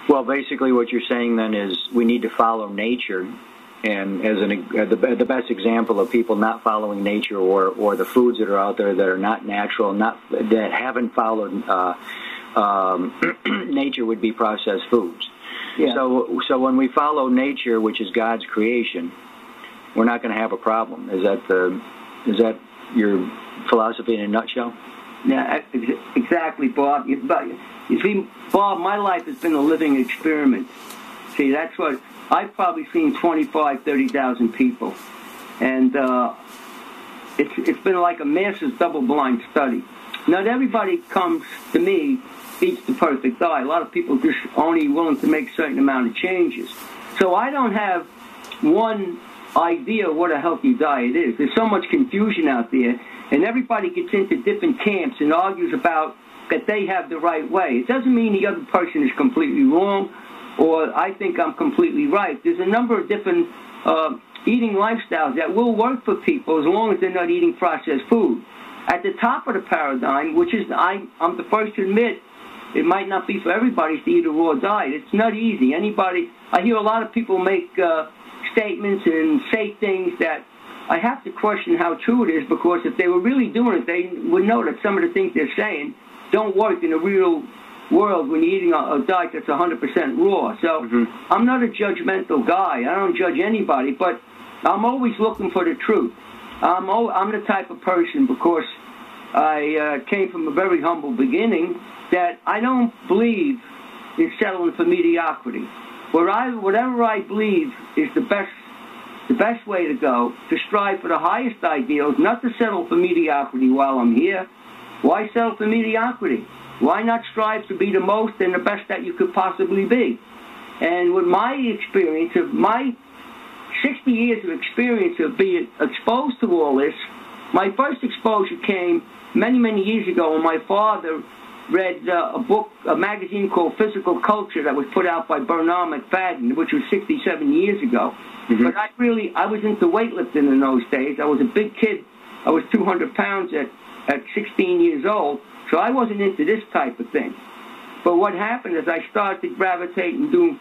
Well, basically what you're saying then is we need to follow nature. And as the best example of people not following nature or the foods that are out there that are not natural, that haven't followed nature would be processed foods. Yeah. So when we follow nature, which is God's creation, we're not going to have a problem. Is that your philosophy in a nutshell? Yeah, exactly, Bob. But you see, Bob, my life has been a living experiment. See, that's what I've probably seen 25, 30,000 people, and it's been like a massive double-blind study. Not everybody comes to me eats the perfect diet. A lot of people just only willing to make a certain amount of changes. So I don't have one idea what a healthy diet is. There's so much confusion out there, and everybody gets into different camps and argues about that they have the right way. It doesn't mean the other person is completely wrong, or I think I'm completely right. There's a number of different eating lifestyles that will work for people as long as they're not eating processed food. At the top of the paradigm, which is I'm the first to admit, it might not be for everybody to eat a raw diet. It's not easy. I hear a lot of people make statements and say things that I have to question how true it is, because if they were really doing it, they would know that some of the things they're saying don't work in the real world when you're eating a diet that's 100% raw. So I'm not a judgmental guy. I don't judge anybody, but I'm always looking for the truth. I'm the type of person, because I came from a very humble beginning, that I don't believe in settling for mediocrity. Whatever I believe is the best way to go, to strive for the highest ideals, not to settle for mediocrity while I'm here. Why settle for mediocrity? Why not strive to be the most and the best that you could possibly be? And with my experience, of my 60 years of experience of being exposed to all this, my first exposure came many, many years ago when my father read a magazine called Physical Culture that was put out by Bernard McFadden, which was 67 years ago. But I was into weightlifting in those days. I was a big kid. I was 200 pounds at 16 years old, so I wasn't into this type of thing. But what happened is I started to gravitate and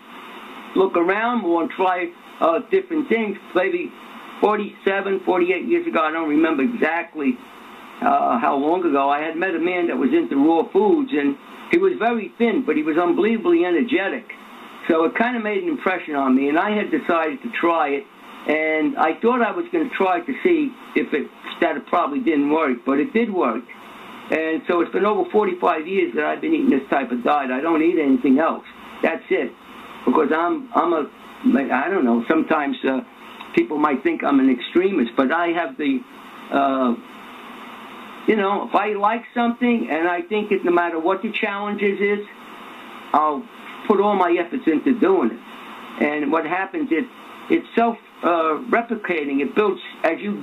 look around more and try different things. Maybe 47, 48 years ago, I don't remember exactly how long ago, I had met a man that was into raw foods, and he was very thin, but he was unbelievably energetic. So it kind of made an impression on me, and I had decided to try it, and I thought I was going to try to see if that it probably didn't work, but it did work. And so it's been over 45 years that I've been eating this type of diet. I don't eat anything else. That's it. Because I don't know, sometimes people might think I'm an extremist, but I have the, if I like something and I think it, no matter what the challenges is, I'll put all my efforts into doing it. And what happens is it's self-replicating. It builds, as you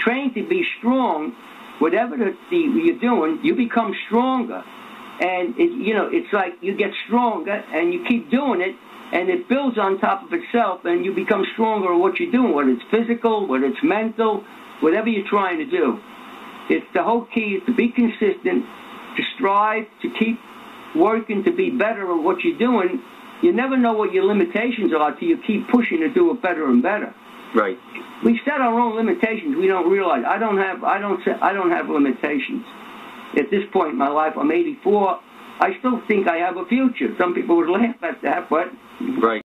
train to be strong, whatever you're doing, you become stronger. And, it's like you get stronger and you keep doing it, and it builds on top of itself, and you become stronger at what you're doing, whether it's physical, whether it's mental, whatever you're trying to do. The whole key is to be consistent, to strive, to keep working to be better at what you're doing. You never know what your limitations are until you keep pushing to do it better and better. Right. We set our own limitations. We don't realize. I don't have limitations. At this point in my life, I'm 84. I still think I have a future. Some people would laugh at that, but right.